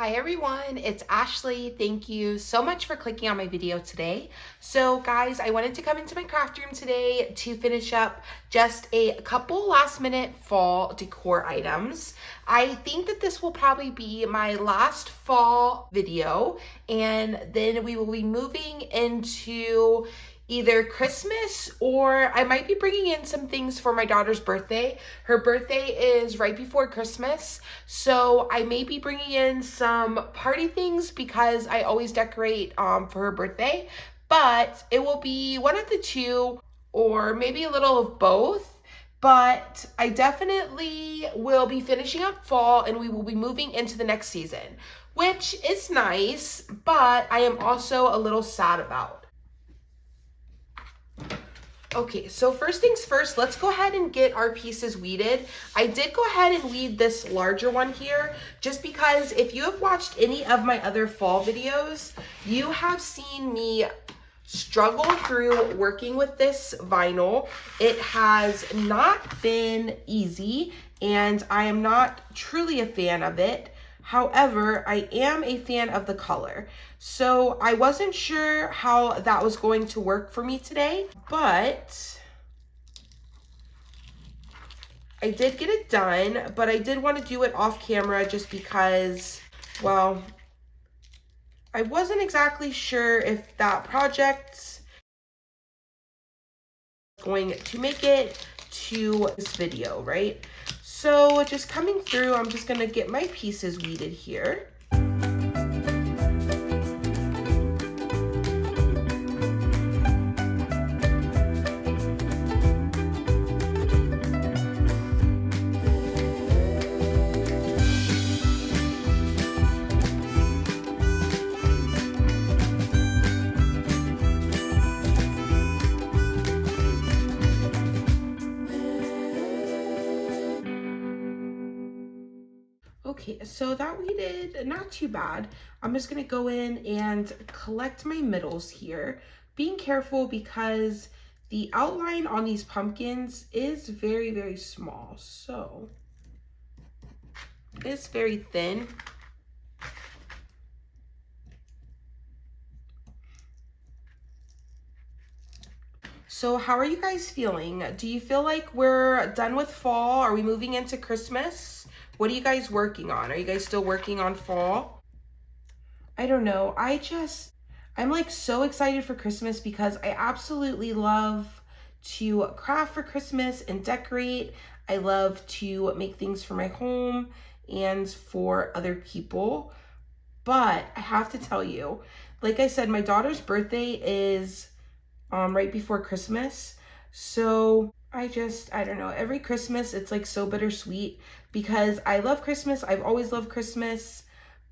Hi everyone, it's Ashley. Thank you so much for clicking on my video today. So guys, I wanted to come into my craft room today to finish up just a couple last minute fall decor items. I think that this will probably be my last fall video, and then we will be moving into either Christmas, or I might be bringing in some things for my daughter's birthday. Her birthday is right before Christmas, so I may be bringing in some party things because I always decorate for her birthday, but it will be one of the two or maybe a little of both. But I definitely will be finishing up fall and we will be moving into the next season, which is nice, but I am also a little sad about. Okay, so first things first, let's go ahead and get our pieces weeded. I did go ahead and weed this larger one here, just because if you have watched any of my other fall videos, you have seen me struggle through working with this vinyl. It has not been easy, and I am not truly a fan of it. However, I am a fan of the color. So I wasn't sure how that was going to work for me today, but I did get it done, but I did want to do it off camera just because, well, I wasn't exactly sure if that project was going to make it to this video, right? So just coming through, I'm just gonna get my pieces weeded here. Okay, so that we did not too bad. I'm just gonna go in and collect my middles here, being careful because the outline on these pumpkins is very, very small. So it's very thin. So how are you guys feeling? Do you feel like we're done with fall? Are we moving into Christmas? What are you guys working on? Are you guys still working on fall? I don't know. I'm like so excited for Christmas because I absolutely love to craft for Christmas and decorate. I love to make things for my home and for other people. But I have to tell you, like I said, my daughter's birthday is right before Christmas. So I don't know, every Christmas it's like so bittersweet because I love Christmas. I've always loved Christmas,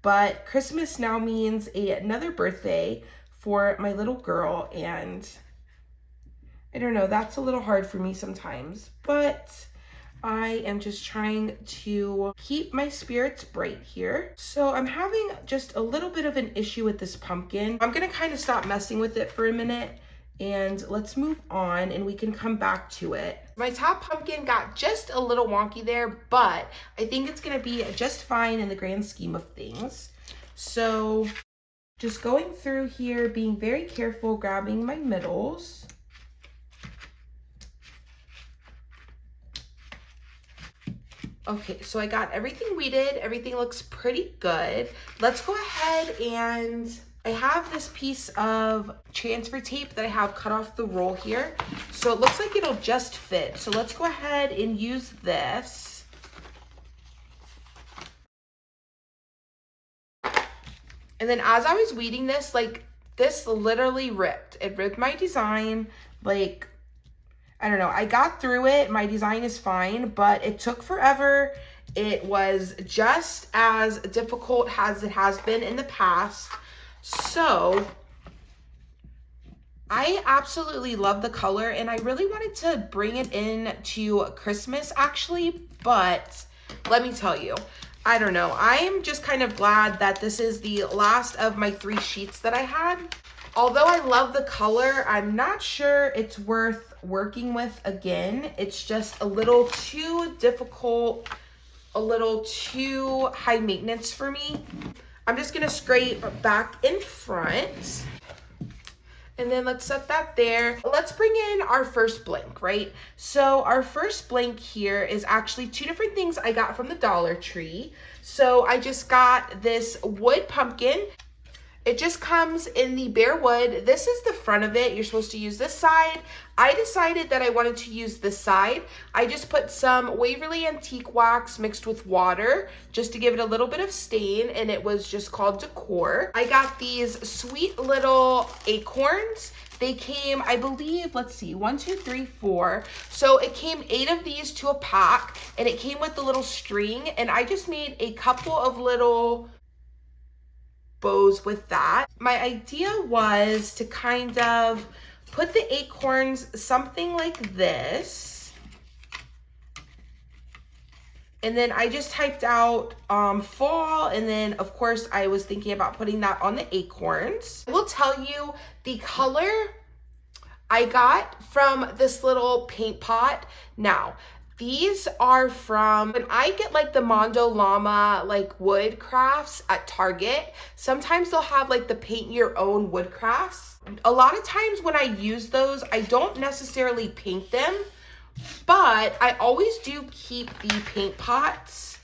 but Christmas now means another birthday for my little girl, and I don't know, that's a little hard for me sometimes, but I am just trying to keep my spirits bright here. So I'm having just a little bit of an issue with this pumpkin. I'm gonna kind of stop messing with it for a minute and let's move on and we can come back to it. My top pumpkin got just a little wonky there, but I think it's gonna be just fine in the grand scheme of things. So just going through here, being very careful, grabbing my middles. Okay, so I got everything weeded. Everything looks pretty good. Let's go ahead, and I have this piece of transfer tape that I have cut off the roll here. So it looks like it'll just fit. So let's go ahead and use this. And then as I was weeding this, like this literally ripped. It ripped my design. Like, I don't know, I got through it. My design is fine, but it took forever. It was just as difficult as it has been in the past. So I absolutely love the color, and I really wanted to bring it in to Christmas actually, but let me tell you, I don't know. I am just kind of glad that this is the last of my 3 sheets that I had. Although I love the color, I'm not sure it's worth working with again. It's just a little too difficult, a little too high maintenance for me. I'm just gonna scrape back in front. And then let's set that there. Let's bring in our first blank, right? So our first blank here is actually two different things I got from the Dollar Tree. So I just got this wood pumpkin. It just comes in the bare wood. This is the front of it. You're supposed to use this side. I decided that I wanted to use this side. I just put some Waverly Antique Wax mixed with water just to give it a little bit of stain, and it was just called Decor. I got these sweet little acorns. They came, I believe, let's see, 1, 2, 3, 4. So it came 8 of these to a pack, and it came with the little string, and I just made a couple of little bows with that. My idea was to kind of put the acorns something like this. And then I just typed out fall, and then of course I was thinking about putting that on the acorns. I will tell you the color I got from this little paint pot. Now, these are from, when I get like the Mondo Llama like wood crafts at Target, sometimes they'll have like the paint your own wood crafts. A lot of times when I use those, I don't necessarily paint them, but I always do keep the paint pots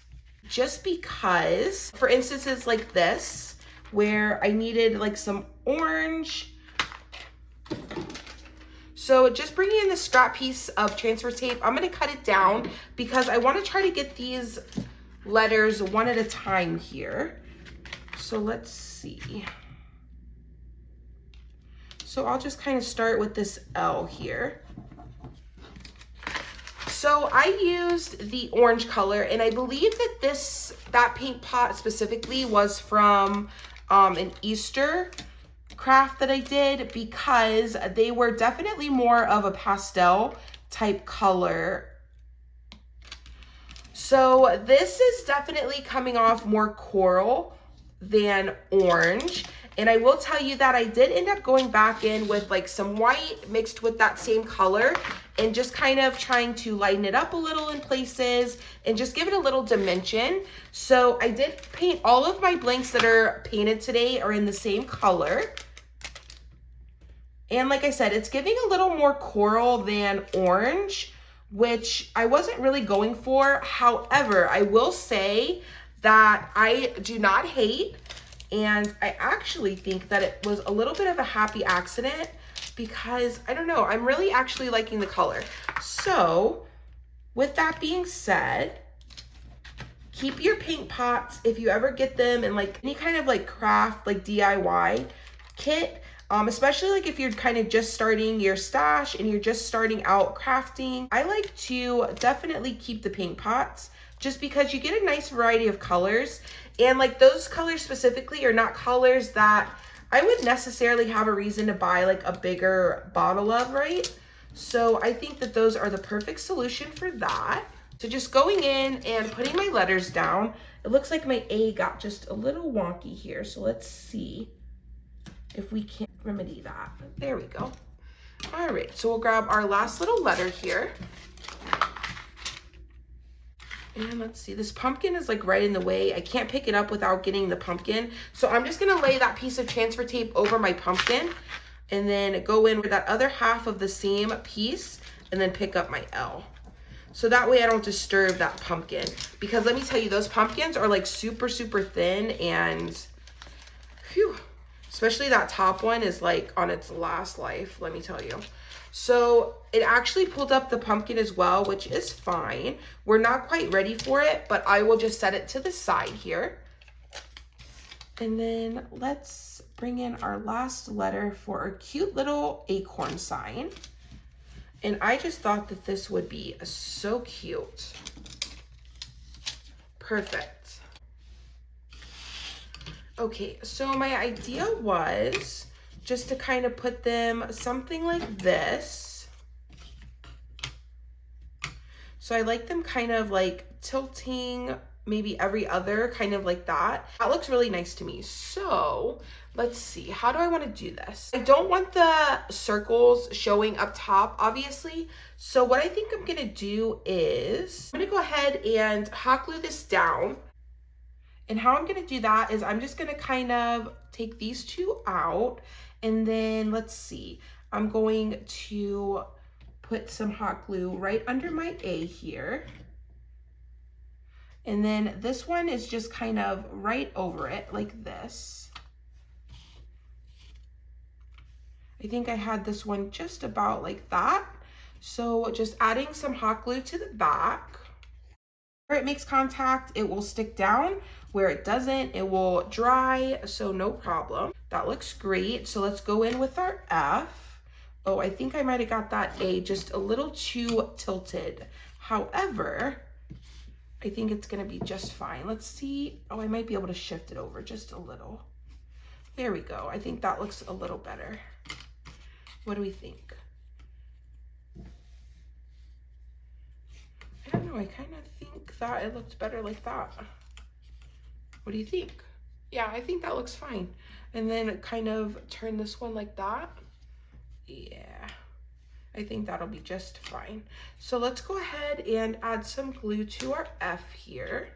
just because, for instances like this, where I needed like some orange. So just bringing in the scrap piece of transfer tape, I'm gonna cut it down because I wanna try to get these letters one at a time here. So let's see. So I'll just kind of start with this L here. So I used the orange color, and I believe that that paint pot specifically was from an Easter craft that I did, because they were definitely more of a pastel type color. So this is definitely coming off more coral than orange. And I will tell you that I did end up going back in with like some white mixed with that same color and just kind of trying to lighten it up a little in places and just give it a little dimension. So I did paint all of my blanks that are painted today are in the same color. And like I said, it's giving a little more coral than orange, which I wasn't really going for. However, I will say that I do not hate, and I actually think that it was a little bit of a happy accident because, I don't know, I'm really actually liking the color. So with that being said, keep your paint pots if you ever get them in like any kind of like craft, like DIY kit. Especially like if you're kind of just starting your stash and you're just starting out crafting. I like to definitely keep the paint pots just because you get a nice variety of colors. And like those colors specifically are not colors that I would necessarily have a reason to buy like a bigger bottle of, right? So I think that those are the perfect solution for that. So just going in and putting my letters down. It looks like my A got just a little wonky here. So let's see if we can remedy that. There we go. All right, so we'll grab our last little letter here. And let's see, this pumpkin is like right in the way. I can't pick it up without getting the pumpkin. So I'm just gonna lay that piece of transfer tape over my pumpkin and then go in with that other half of the same piece and then pick up my L. So that way I don't disturb that pumpkin. Because let me tell you, those pumpkins are like super, super thin, and phew. Especially that top one is like on its last life, let me tell you. So it actually pulled up the pumpkin as well, which is fine. We're not quite ready for it, but I will just set it to the side here. And then let's bring in our last letter for our cute little acorn sign. And I just thought that this would be so cute. Perfect. Okay, so my idea was just to kind of put them something like this. So I like them kind of like tilting, maybe every other, kind of like that. That looks really nice to me. So let's see, how do I want to do this? I don't want the circles showing up top, obviously. So what I think I'm gonna do is, I'm gonna go ahead and hot glue this down. And how I'm gonna do that is I'm just gonna kind of take these two out, and then let's see, I'm going to put some hot glue right under my A here. And then this one is just kind of right over it like this. I think I had this one just about like that. So just adding some hot glue to the back. Where it makes contact, it will stick down. Where it doesn't, it will dry, so no problem. That looks great. So let's go in with our F. Oh, I think I might have got that A just a little too tilted. However, I think it's gonna be just fine. Let's see. Oh, I might be able to shift it over just a little. There we go. I think that looks a little better. What do we think? I don't know. I kind of think that it looked better like that. What do you think? Yeah, I think that looks fine. And then kind of turn this one like that. Yeah, I think that'll be just fine. So let's go ahead and add some glue to our F here.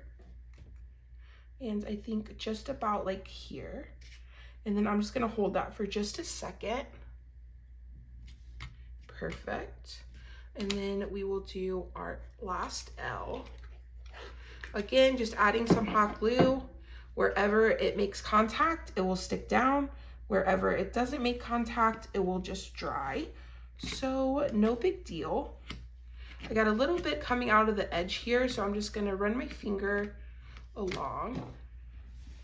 And I think just about like here. And then I'm just gonna hold that for just a second. Perfect. And then we will do our last L. Again, just adding some hot glue. Wherever it makes contact, it will stick down. Wherever it doesn't make contact, it will just dry. So no big deal. I got a little bit coming out of the edge here, so I'm just gonna run my finger along.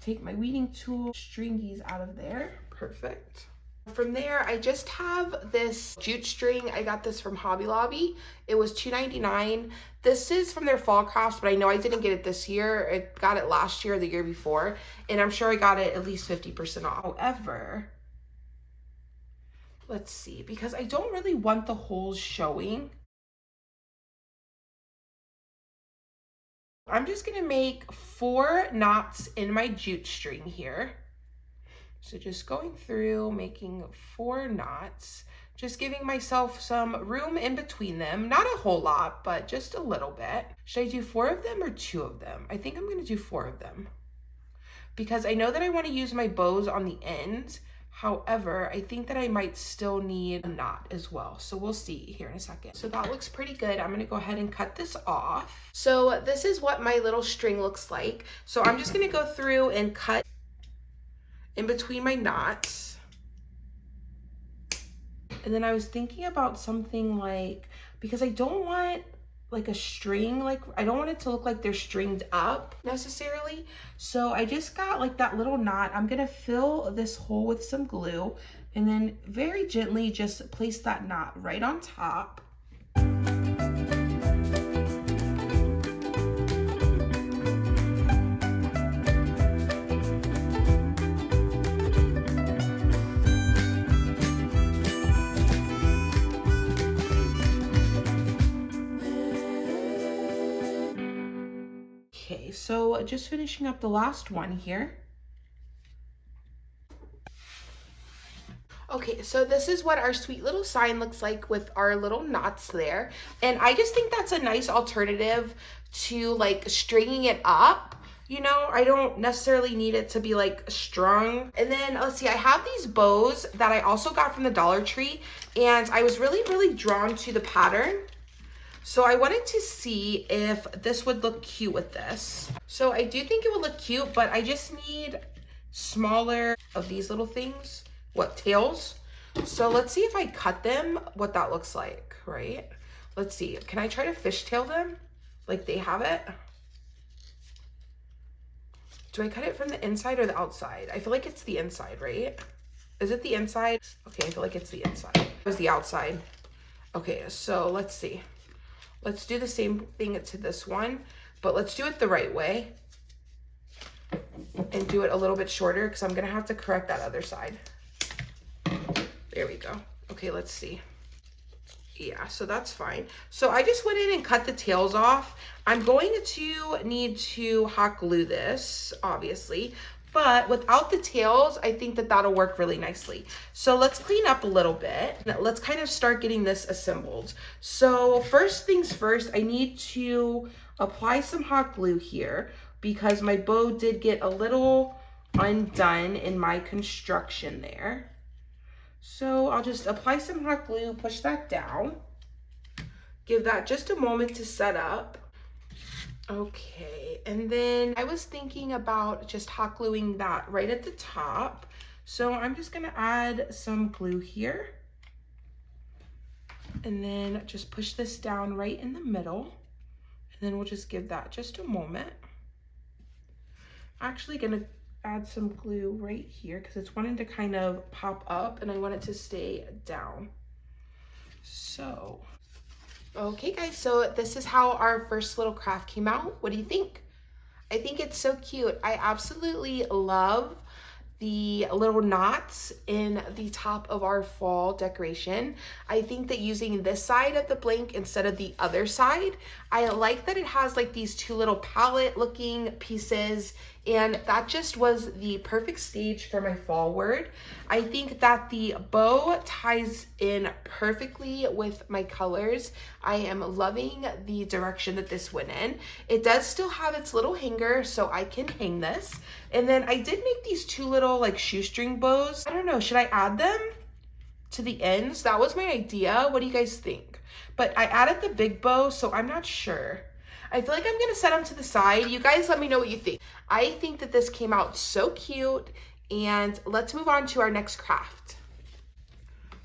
Take my weeding tool, stringies out of there. Perfect. From there, I just have this jute string. I got this from Hobby Lobby. It was $2.99. This is from their fall crafts, but I know I didn't get it this year. I got it last year or the year before, and I'm sure I got it at least 50% off. However, let's see, because I don't really want the holes showing. I'm just gonna make 4 knots in my jute string here. So just going through, making 4 knots, just giving myself some room in between them. Not a whole lot, but just a little bit. Should I do 4 of them or 2 of them? I think I'm gonna do 4 of them because I know that I wanna use my bows on the ends. However, I think that I might still need a knot as well. So we'll see here in a second. So that looks pretty good. I'm gonna go ahead and cut this off. So this is what my little string looks like. So I'm just gonna go through and cut in between my knots. And then I was thinking about something like, because I don't want like a string, like I don't want it to look like they're stringed up necessarily. So I just got like that little knot. I'm gonna fill this hole with some glue and then very gently just place that knot right on top. Okay, so just finishing up the last one here. Okay, so this is what our sweet little sign looks like with our little knots there. And I just think that's a nice alternative to like stringing it up. You know, I don't necessarily need it to be like strung. And then let's see, I have these bows that I also got from the Dollar Tree, and I was really drawn to the pattern. So I wanted to see if this would look cute with this. So I do think it would look cute, but I just need smaller of these little things. What, tails? So let's see if I cut them, what that looks like, right? Let's see, can I try to fishtail them like they have it? Do I cut it from the inside or the outside? I feel like it's the inside, right? Is it the inside? Okay, I feel like it's the inside. It was the outside. Okay, so let's see. Let's do the same thing to this one, but let's do it the right way and do it a little bit shorter because I'm gonna have to correct that other side. There we go. Okay, let's see. Yeah, so that's fine. So I just went in and cut the tails off. I'm going to need to hot glue this, obviously, but without the tails, I think that that'll work really nicely. So let's clean up a little bit. Let's kind of start getting this assembled. So first things first, I need to apply some hot glue here because my bow did get a little undone in my construction there. So I'll just apply some hot glue, push that down. Give that just a moment to set up. Okay, and then I was thinking about just hot gluing that right at the top. So I'm just gonna add some glue here. And then just push this down right in the middle. And then we'll just give that just a moment. I'm actually gonna add some glue right here because it's wanting to kind of pop up and I want it to stay down. So, okay guys, so this is how our first little craft came out. What do you think? I think it's so cute. I absolutely love the little knots in the top of our fall decoration. I think that using this side of the blank instead of the other side, I like that it has like these two little palette looking pieces, and that just was the perfect stage for my fall word. I think that the bow ties in perfectly with my colors. I am loving the direction that this went in. It does still have its little hanger, so I can hang this. And then I did make these two little like shoestring bows. I don't know, should I add them to the ends? That was my idea. What do you guys think? But I added the big bow, so I'm not sure. I feel like I'm gonna set them to the side. You guys let me know what you think. I think that this came out so cute, and let's move on to our next craft.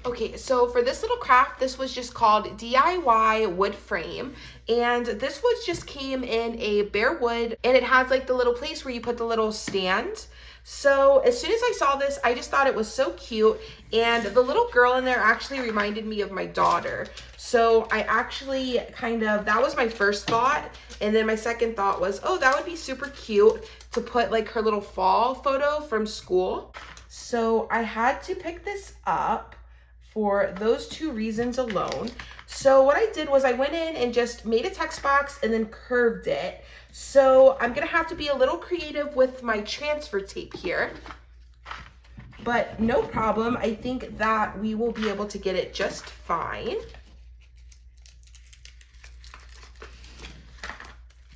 Okay, so for this little craft, this was just called DIY wood frame, and this was just came in a bare wood, and it has like the little place where you put the little stand. So as soon as I saw this, I just thought it was so cute, and the little girl in there actually reminded me of my daughter. So I actually that was my first thought, and then my second thought was, oh, that would be super cute to put like her little fall photo from school. So I had to pick this up for those two reasons alone. So what I did was I went in and just made a text box and then curved it. So I'm gonna have to be a little creative with my transfer tape here, but no problem. I think that we will be able to get it just fine.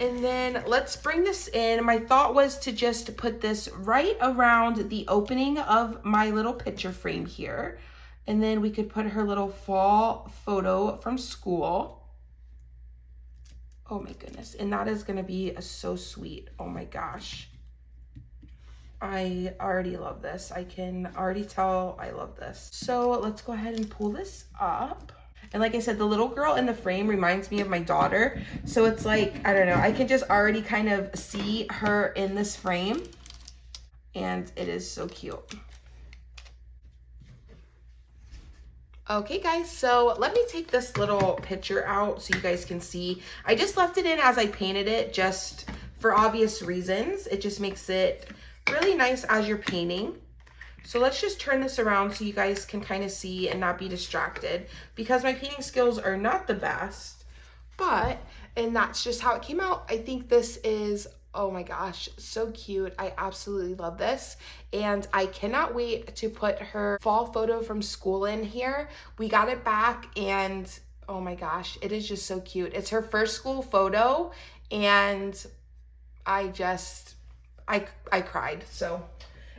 And then let's bring this in. My thought was to just put this right around the opening of my little picture frame here. And then we could put her little fall photo from school. Oh my goodness. And that is gonna be so sweet. Oh my gosh. I already love this. I can already tell I love this. So let's go ahead and pull this up. And like I said, the little girl in the frame reminds me of my daughter. So it's like, I don't know, I can just already kind of see her in this frame. And it is so cute. Okay guys, so let me take this little picture out so you guys can see. I just left it in as I painted it just for obvious reasons. It just makes it really nice as you're painting. So let's just turn this around so you guys can kind of see and not be distracted, because my painting skills are not the best, and that's just how it came out. I think this is, oh my gosh, so cute. I absolutely love this. And I cannot wait to put her fall photo from school in here. We got it back and oh my gosh, it is just so cute. It's her first school photo and I cried. So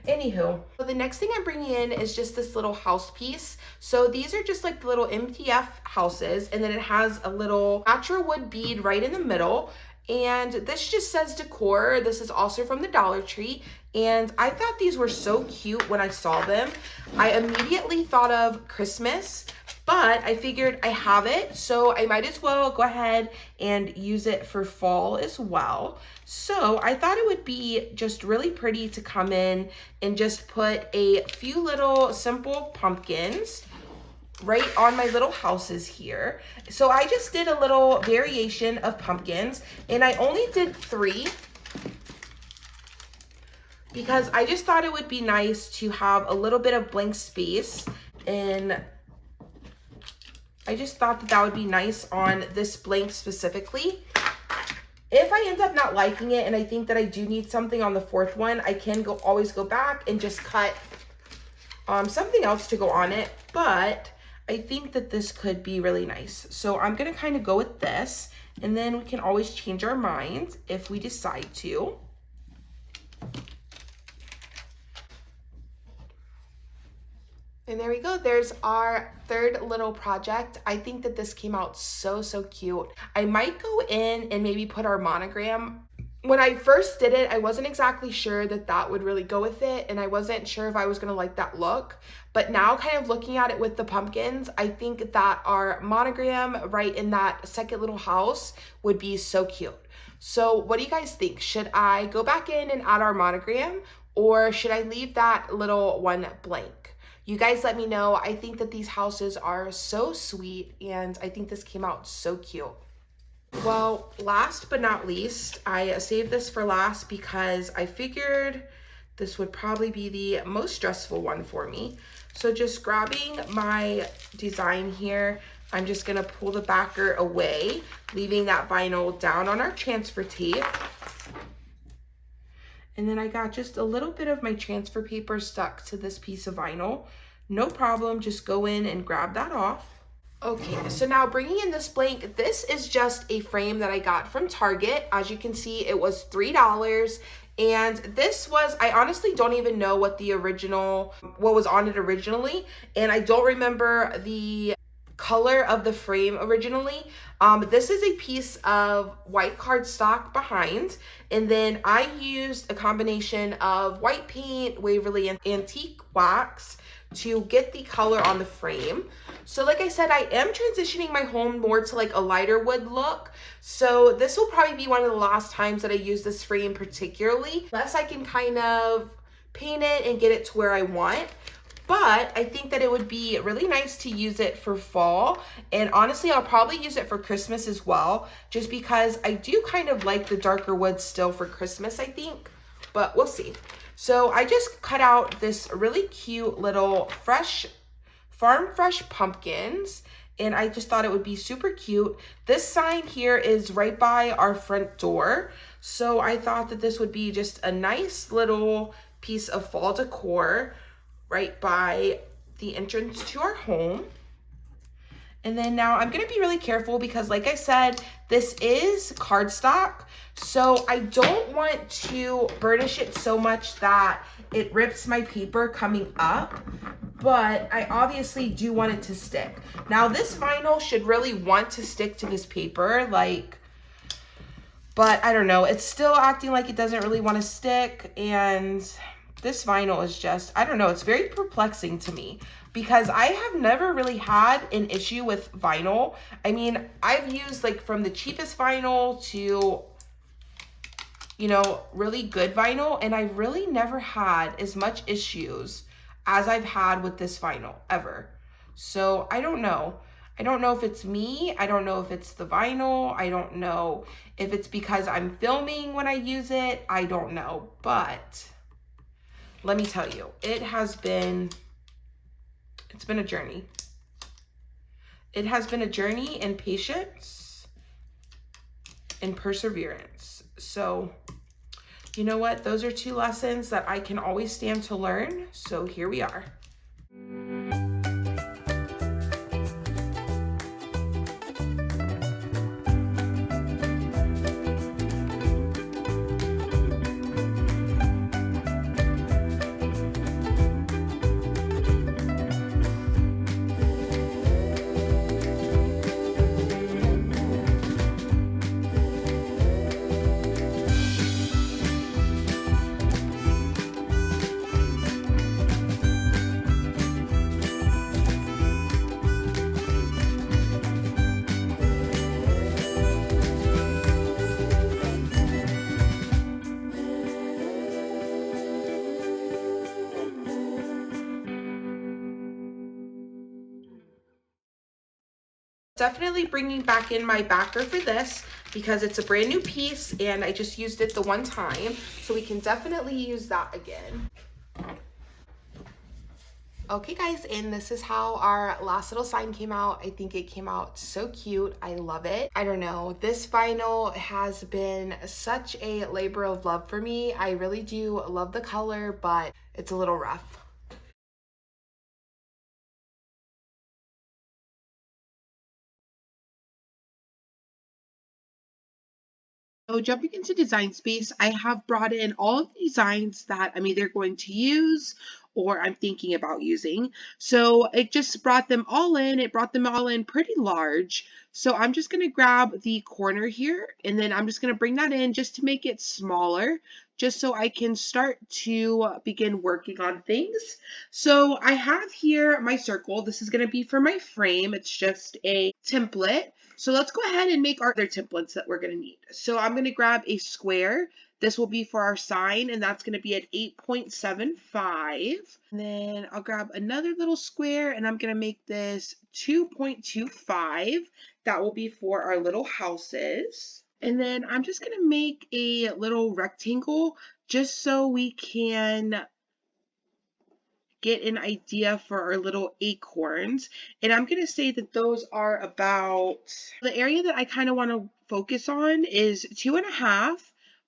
anywho, the next thing I'm bringing in is just this little house piece. So these are just like the little MDF houses, and then it has a little natural wood bead right in the middle. And this just says decor. This is also from the Dollar Tree. And I thought these were so cute when I saw them. I immediately thought of Christmas, but I figured I have it, so I might as well go ahead and use it for fall as well. So I thought it would be just really pretty to come in and just put a few little simple pumpkins right on my little houses here. So I just did a little variation of pumpkins, and I only did 3 because I just thought it would be nice to have a little bit of blank space, and I just thought that that would be nice on this blank specifically. If I end up not liking it and I think that I do need something on the 4th one, I can always go back and just cut something else to go on it. But I think that this could be really nice. So I'm gonna kind of go with this, and then we can always change our mind if we decide to. And there we go. There's our third little project. I think that this came out so, so cute. I might go in and maybe put our monogram. When I first did it, I wasn't exactly sure that that would really go with it, and I wasn't sure if I was gonna like that look. But now kind of looking at it with the pumpkins, I think that our monogram right in that second little house would be so cute. So what do you guys think? Should I go back in and add our monogram, or should I leave that little one blank? You guys let me know. I think that these houses are so sweet, and I think this came out so cute. Well, last but not least, I saved this for last because I figured this would probably be the most stressful one for me. So just grabbing my design here, I'm just gonna pull the backer away, leaving that vinyl down on our transfer tape. And then I got just a little bit of my transfer paper stuck to this piece of vinyl. No problem, just go in and grab that off. Okay, so now bringing in this blank, this is just a frame that I got from Target. As you can see, it was $3. And this was, I honestly don't even know what was on it originally. And I don't remember the color of the frame originally. This is a piece of white cardstock behind, and then I used a combination of white paint, Waverly and antique wax to get the color on the frame. So like I said, I am transitioning my home more to like a lighter wood look. So this will probably be one of the last times that I use this frame particularly, unless I can kind of paint it and get it to where I want. But I think that it would be really nice to use it for fall. And honestly, I'll probably use it for Christmas as well, just because I do kind of like the darker wood still for Christmas, I think, but we'll see. So I just cut out this really cute little farm fresh pumpkins, and I just thought it would be super cute. This sign here is right by our front door. So I thought that this would be just a nice little piece of fall decor right by the entrance to our home. And then now I'm gonna be really careful because like I said, this is cardstock. So I don't want to burnish it so much that it rips my paper coming up, but I obviously do want it to stick. Now this vinyl should really want to stick to this paper, but I don't know, it's still acting like it doesn't really want to stick, and this vinyl is just, I don't know, it's very perplexing to me because I have never really had an issue with vinyl. I mean, I've used like from the cheapest vinyl to, you know, really good vinyl, and I've really never had as much issues as I've had with this vinyl ever. So I don't know. I don't know if it's me. I don't know if it's the vinyl. I don't know if it's because I'm filming when I use it. I don't know, but let me tell you, it's been a journey. It has been a journey in patience and perseverance. So, you know what? Those are two lessons that I can always stand to learn. So here we are. Definitely bringing back in my backer for this because it's a brand new piece and I just used it the one time. So we can definitely use that again. Okay guys, and this is how our last little sign came out. I think it came out so cute. I love it. I don't know, this vinyl has been such a labor of love for me. I really do love the color, but it's a little rough. So jumping into Design Space, I have brought in all of the designs that I'm either going to use or I'm thinking about using. So it just brought them all in. It brought them all in pretty large. So I'm just going to grab the corner here and then I'm just going to bring that in just to make it smaller, just so I can start to begin working on things. So I have here my circle. This is going to be for my frame. It's just a template. So let's go ahead and make our other templates that we're going to need. So I'm going to grab a square. This will be for our sign, and that's going to be at 8.75. And then I'll grab another little square, and I'm going to make this 2.25. That will be for our little houses. And then I'm just going to make a little rectangle just so we can get an idea for our little acorns. And I'm going to say that those are about, the area that I kind of want to focus on is 2.5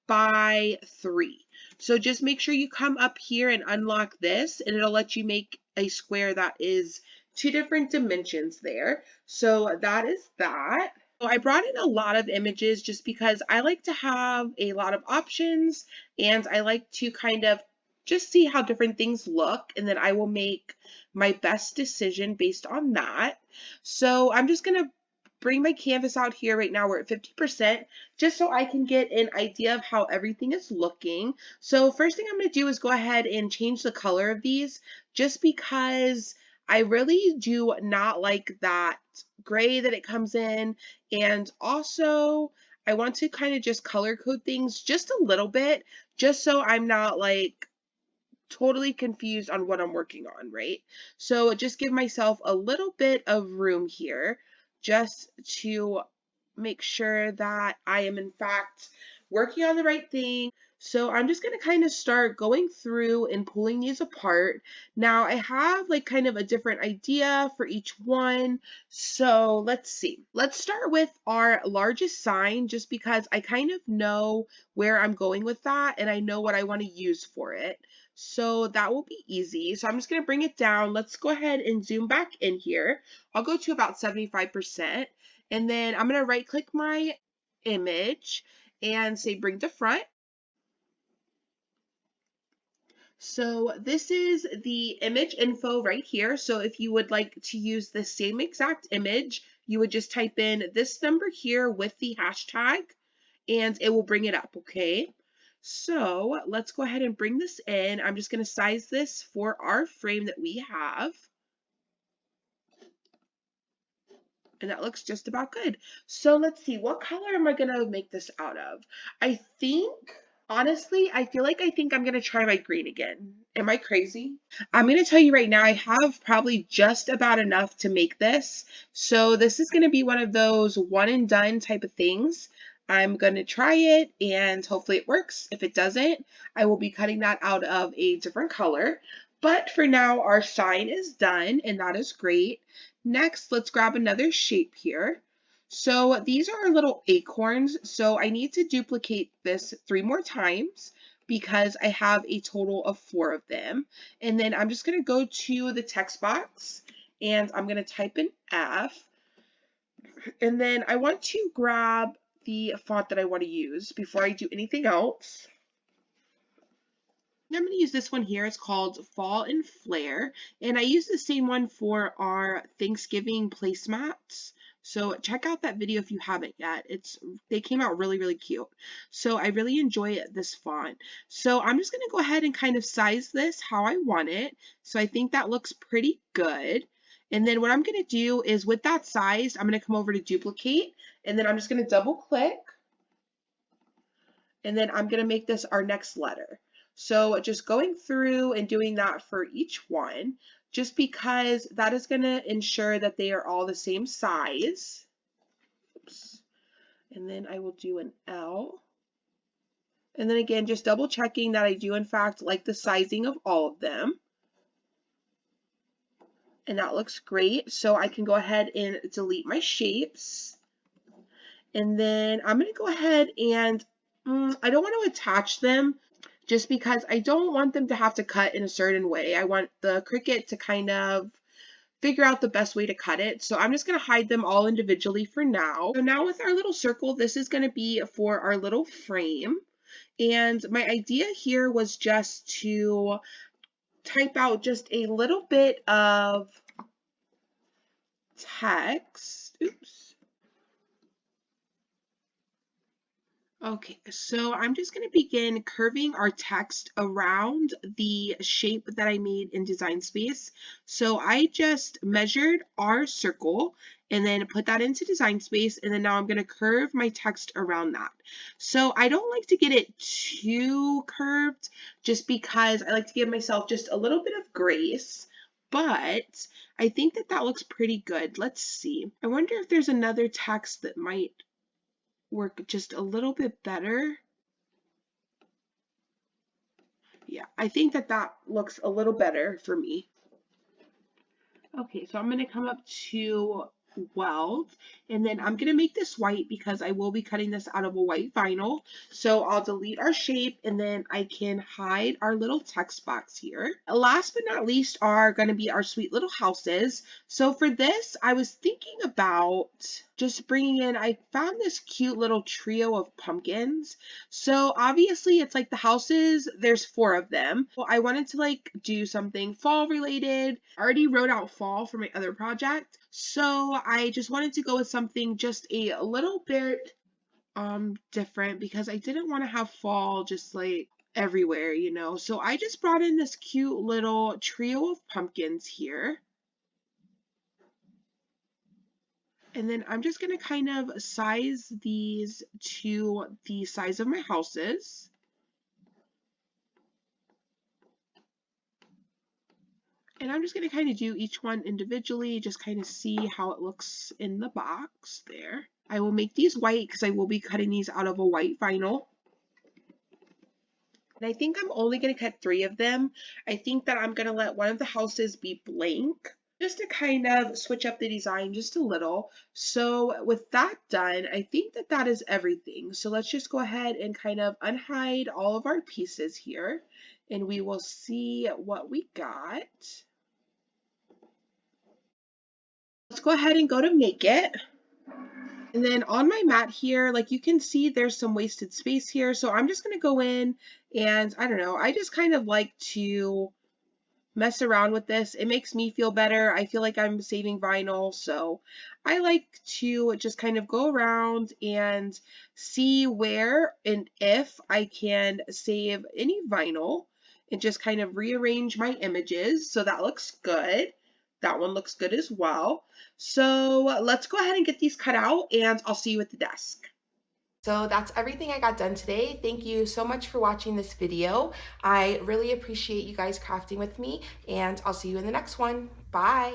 by 3. So just make sure you come up here and unlock this and it'll let you make a square that is 2 different dimensions there. So that is that. So I brought in a lot of images just because I like to have a lot of options and I like to kind of just see how different things look, and then I will make my best decision based on that. So I'm just going to bring my canvas out here. Right now we're at 50%, just so I can get an idea of how everything is looking. So first thing I'm going to do is go ahead and change the color of these, just because I really do not like that gray that it comes in, and also I want to kind of just color code things just a little bit, just so I'm not like totally confused on what I'm working on, right? So just give myself a little bit of room here just to make sure that I am in fact working on the right thing. So I'm just going to kind of start going through and pulling these apart. Now I have like kind of a different idea for each one. So let's see. Let's start with our largest sign just because I kind of know where I'm going with that and I know what I want to use for it. So that will be easy. So I'm just going to bring it down. Let's go ahead and zoom back in here. I'll go to about 75%. And then I'm going to right click my image and say bring to front. So this is the image info right here. So if you would like to use the same exact image, you would just type in this number here with the hashtag and it will bring it up, okay? So let's go ahead and bring this in. I'm just going to size this for our frame that we have. And that looks just about good. So let's see, what color am I going to make this out of? I think, honestly, I think I'm going to try my green again. Am I crazy? I'm going to tell you right now, I have probably just about enough to make this. So this is going to be one of those one and done type of things. I'm going to try it and hopefully it works. If it doesn't, I will be cutting that out of a different color. But for now, our sign is done and that is great. Next, let's grab another shape here. So these are our little acorns. So I need to duplicate this 3 more times because I have a total of 4 of them. And then I'm just going to go to the text box and I'm going to type in F. And then I want to grab the font that I want to use before I do anything else. I'm going to use this one here. It's called Fall and Flare. And I use the same one for our Thanksgiving placemats. So check out that video if you haven't yet. They came out really, really cute. So I really enjoy this font. So I'm just going to go ahead and kind of size this how I want it. So I think that looks pretty good. And then what I'm going to do is with that size, I'm going to come over to duplicate. And then I'm just going to double click. And then I'm going to make this our next letter. So just going through and doing that for each one, just because that is going to ensure that they are all the same size. Oops. And then I will do an L. And then again, just double checking that I do in fact like the sizing of all of them. And that looks great. So I can go ahead and delete my shapes. And then I'm going to go ahead and I don't want to attach them just because I don't want them to have to cut in a certain way. I want the Cricut to kind of figure out the best way to cut it. So I'm just going to hide them all individually for now. So now with our little circle, this is going to be for our little frame. And my idea here was just to type out just a little bit of text. Oops. Okay, so I'm just going to begin curving our text around the shape that I made in Design Space. So I just measured our circle and then put that into Design Space, and then now I'm going to curve my text around that. So I don't like to get it too curved just because I like to give myself just a little bit of grace, but I think that that looks pretty good. Let's see. I wonder if there's another text that might work just a little bit better. Yeah, I think that that looks a little better for me. Okay, so I'm going to come up to weld, and then I'm going to make this white because I will be cutting this out of a white vinyl. So I'll delete our shape, and then I can hide our little text box here. Last but not least are going to be our sweet little houses. So for this, I was thinking about just bringing in, I found this cute little trio of pumpkins. So obviously it's like the houses, there's 4 of them. Well, I wanted to like do something fall related. I already wrote out fall for my other project. So I just wanted to go with something just a little bit different because I didn't want to have fall just like everywhere, you know. So I just brought in this cute little trio of pumpkins here. And then I'm just going to kind of size these to the size of my houses. And I'm just going to kind of do each one individually, just kind of see how it looks in the box there. I will make these white because I will be cutting these out of a white vinyl. And I think I'm only going to cut 3 of them. I think that I'm going to let one of the houses be blank, just to kind of switch up the design just a little. So with that done, I think that that is everything. So let's just go ahead and kind of unhide all of our pieces here, and we will see what we got. Let's go ahead and go to make it. And then on my mat here, like you can see there's some wasted space here. So I'm just going to go in and I don't know, I just kind of like to mess around with this. It makes me feel better. I feel like I'm saving vinyl. So I like to just kind of go around and see where and if I can save any vinyl and just kind of rearrange my images. So that looks good. That one looks good as well. So let's go ahead and get these cut out and I'll see you at the desk. So that's everything I got done today. Thank you so much for watching this video. I really appreciate you guys crafting with me, and I'll see you in the next one. Bye.